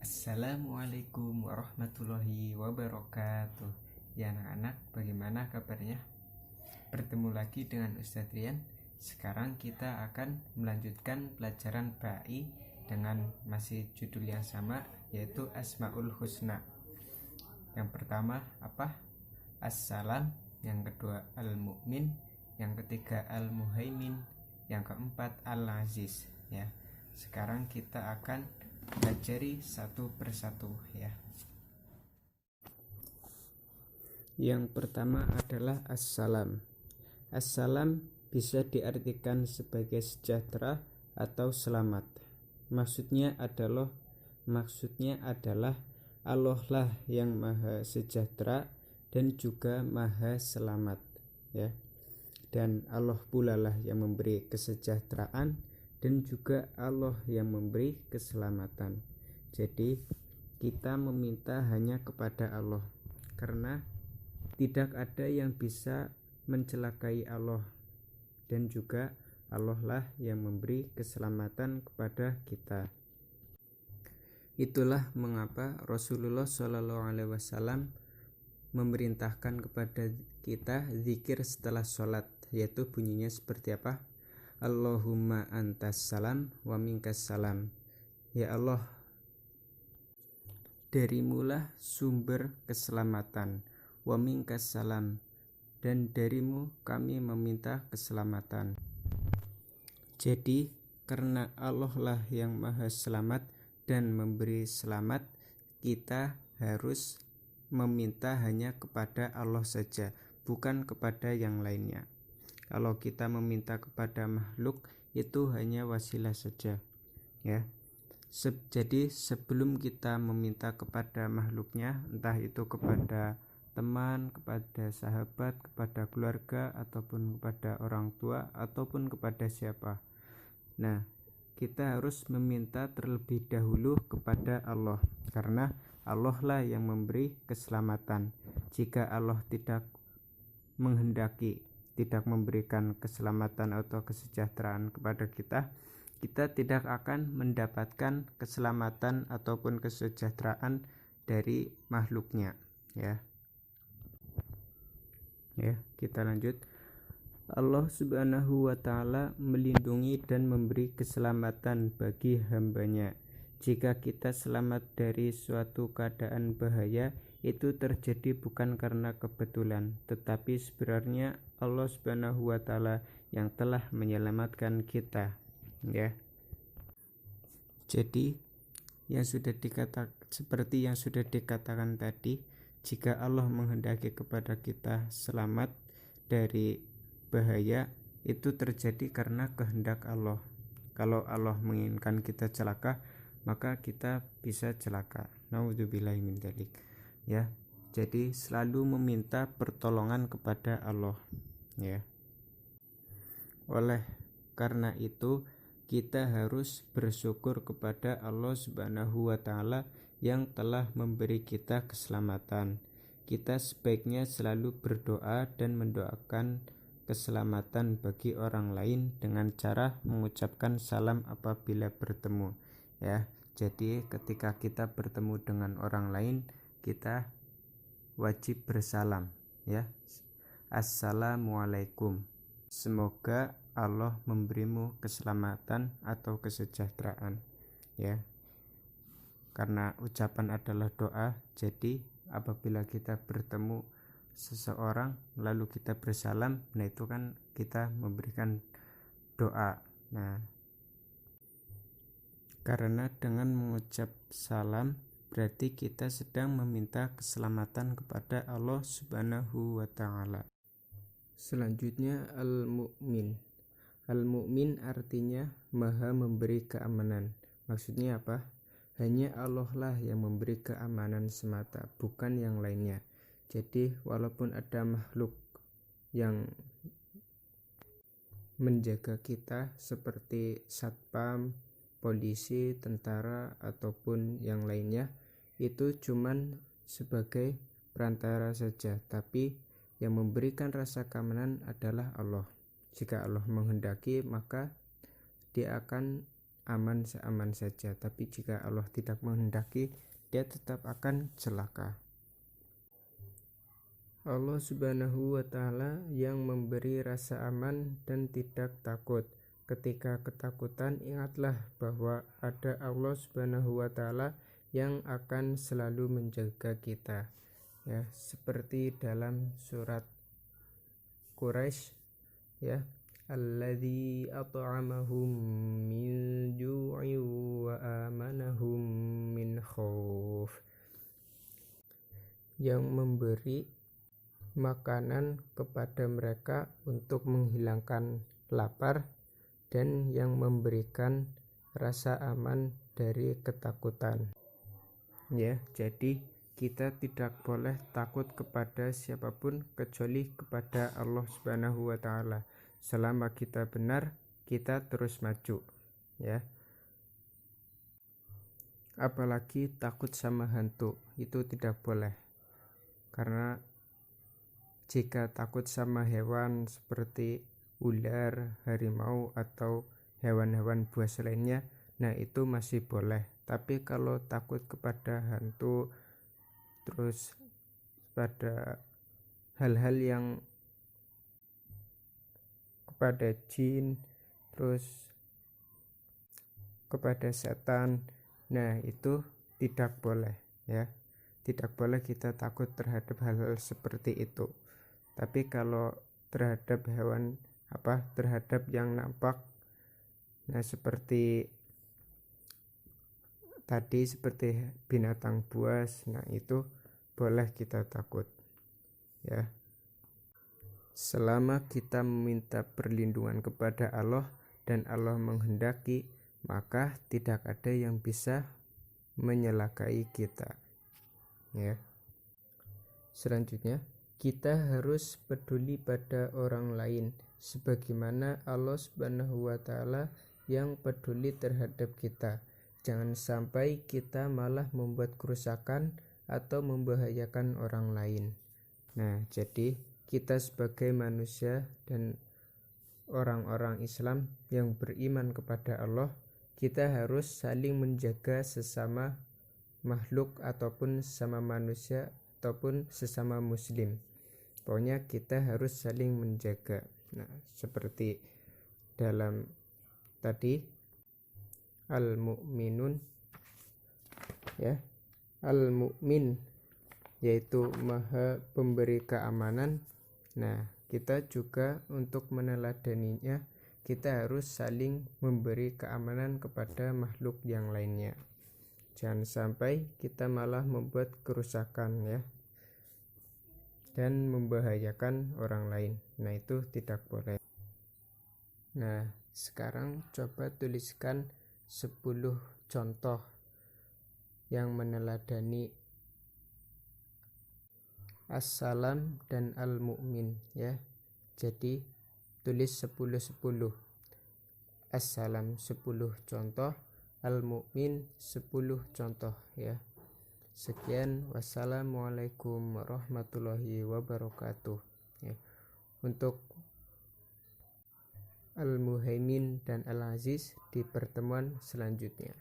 Assalamualaikum warahmatullahi wabarakatuh. Ya anak-anak, bagaimana kabarnya? Bertemu lagi dengan Ustadz Rian. Sekarang kita akan melanjutkan pelajaran BAI dengan masih judul yang sama, yaitu Asmaul Husna. Yang pertama apa? As-Salam. Yang kedua Al-Mu'min. Yang ketiga Al-Muhaimin. Yang keempat Al-Aziz. Ya. Sekarang kita akan pelajari satu persatu ya. Yang pertama adalah As-Salam. As-Salam bisa diartikan sebagai sejahtera atau selamat. Maksudnya adalah Allah lah yang maha sejahtera dan juga maha selamat ya. Dan Allah pula lah yang memberi kesejahteraan dan juga Allah yang memberi keselamatan. Jadi kita meminta hanya kepada Allah, karena tidak ada yang bisa mencelakai Allah, dan juga Allah lah yang memberi keselamatan kepada kita. Itulah mengapa Rasulullah SAW memerintahkan kepada kita zikir setelah sholat, yaitu bunyinya seperti apa? Allahumma antas salam wa minkas salam. Ya Allah, darimulah sumber keselamatan, wa minkas salam, dan darimu kami meminta keselamatan. Jadi karena Allah lah yang maha selamat dan memberi selamat, kita harus meminta hanya kepada Allah saja, bukan kepada yang lainnya. Kalau kita meminta kepada makhluk, itu hanya wasilah saja ya. Jadi sebelum kita meminta kepada makhluknya, entah itu kepada teman, kepada sahabat, kepada keluarga, ataupun kepada orang tua, ataupun kepada siapa, nah kita harus meminta terlebih dahulu kepada Allah, karena Allah lah yang memberi keselamatan. Jika Allah tidak menghendaki, tidak memberikan keselamatan atau kesejahteraan kepada kita, kita tidak akan mendapatkan keselamatan ataupun kesejahteraan dari makhluknya ya. Kita lanjut. Allah Subhanahu wa ta'ala melindungi dan memberi keselamatan bagi hambanya. Jika kita selamat dari suatu keadaan bahaya, itu terjadi bukan karena kebetulan, tetapi sebenarnya Allah Subhanahu wa ta'ala yang telah menyelamatkan kita ya. Jadi seperti yang sudah dikatakan tadi, jika Allah menghendaki kepada kita selamat dari bahaya, itu terjadi karena kehendak Allah. Kalau Allah menginginkan kita celaka, maka kita bisa celaka. Naudzubillahi min dzalik ya. Jadi selalu meminta pertolongan kepada Allah ya. Oleh karena itu kita harus bersyukur kepada Allah Subhanahu wa ta'ala yang telah memberi kita keselamatan. Kita sebaiknya selalu berdoa dan mendoakan keselamatan bagi orang lain dengan cara mengucapkan salam apabila bertemu ya. Jadi ketika kita bertemu dengan orang lain, kita wajib bersalam ya. Assalamualaikum, semoga Allah memberimu keselamatan atau kesejahteraan ya. Karena ucapan adalah doa, jadi apabila kita bertemu seseorang lalu kita bersalam, nah itu kan kita memberikan doa. Nah, karena dengan mengucap salam berarti kita sedang meminta keselamatan kepada Allah Subhanahu wa ta'ala. Selanjutnya Al-Mu'min. Al-Mu'min artinya maha memberi keamanan. Maksudnya apa? Hanya Allah lah yang memberi keamanan semata, bukan yang lainnya. Jadi walaupun ada makhluk yang menjaga kita seperti satpam, polisi, tentara, ataupun yang lainnya, itu cuman sebagai perantara saja, tapi yang memberikan rasa keamanan adalah Allah. Jika Allah menghendaki, maka dia akan aman saja, tapi jika Allah tidak menghendaki, dia tetap akan celaka. Allah Subhanahu wa Ta'ala yang memberi rasa aman dan tidak takut. Ketika ketakutan, ingatlah bahwa ada Allah Subhanahu wa Ta'ala yang akan selalu menjaga kita, ya, seperti dalam surat Quraisy, ya, alladzi at'amahum min ju'in wa amanahum min khauf, yang memberi makanan kepada mereka untuk menghilangkan lapar dan yang memberikan rasa aman dari ketakutan. Ya, jadi kita tidak boleh takut kepada siapapun kecuali kepada Allah Subhanahu wa Ta'ala. Selama kita benar, kita terus maju, ya. Apalagi takut sama hantu, itu tidak boleh. Karena jika takut sama hewan seperti ular, harimau, atau hewan-hewan buas lainnya, nah itu masih boleh. Tapi kalau takut kepada hantu, terus pada hal-hal yang kepada jin, terus kepada setan, nah itu tidak boleh, ya. Tidak boleh kita takut terhadap hal-hal seperti itu. Tapi kalau terhadap hewan, terhadap yang nampak, nah seperti tadi, seperti binatang buas, nah itu boleh kita takut, ya. Selama kita meminta perlindungan kepada Allah dan Allah menghendaki, maka tidak ada yang bisa menyelakai kita, ya. Selanjutnya, kita harus peduli pada orang lain sebagaimana Allah Subhanahu wa Ta'ala yang peduli terhadap kita. Jangan sampai kita malah membuat kerusakan atau membahayakan orang lain. Nah, jadi kita sebagai manusia dan orang-orang Islam yang beriman kepada Allah, kita harus saling menjaga sesama makhluk ataupun sesama manusia ataupun sesama muslim. Pokoknya kita harus saling menjaga. Nah, seperti dalam tadi al-mu'minun, ya, al-mu'min yaitu maha pemberi keamanan. Nah, kita juga untuk meneladaninya, kita harus saling memberi keamanan kepada makhluk yang lainnya. Jangan sampai kita malah membuat kerusakan, ya, dan membahayakan orang lain. Nah, itu tidak boleh. Nah, sekarang coba tuliskan 10 contoh yang meneladani As-Salam dan Al-Mu'min, ya. Jadi tulis 10-10. As-Salam 10 contoh, Al-Mu'min 10 contoh, ya. Sekian, wassalamualaikum warahmatullahi wabarakatuh, ya. Untuk Al-Muhaimin dan Al-Aziz di pertemuan selanjutnya.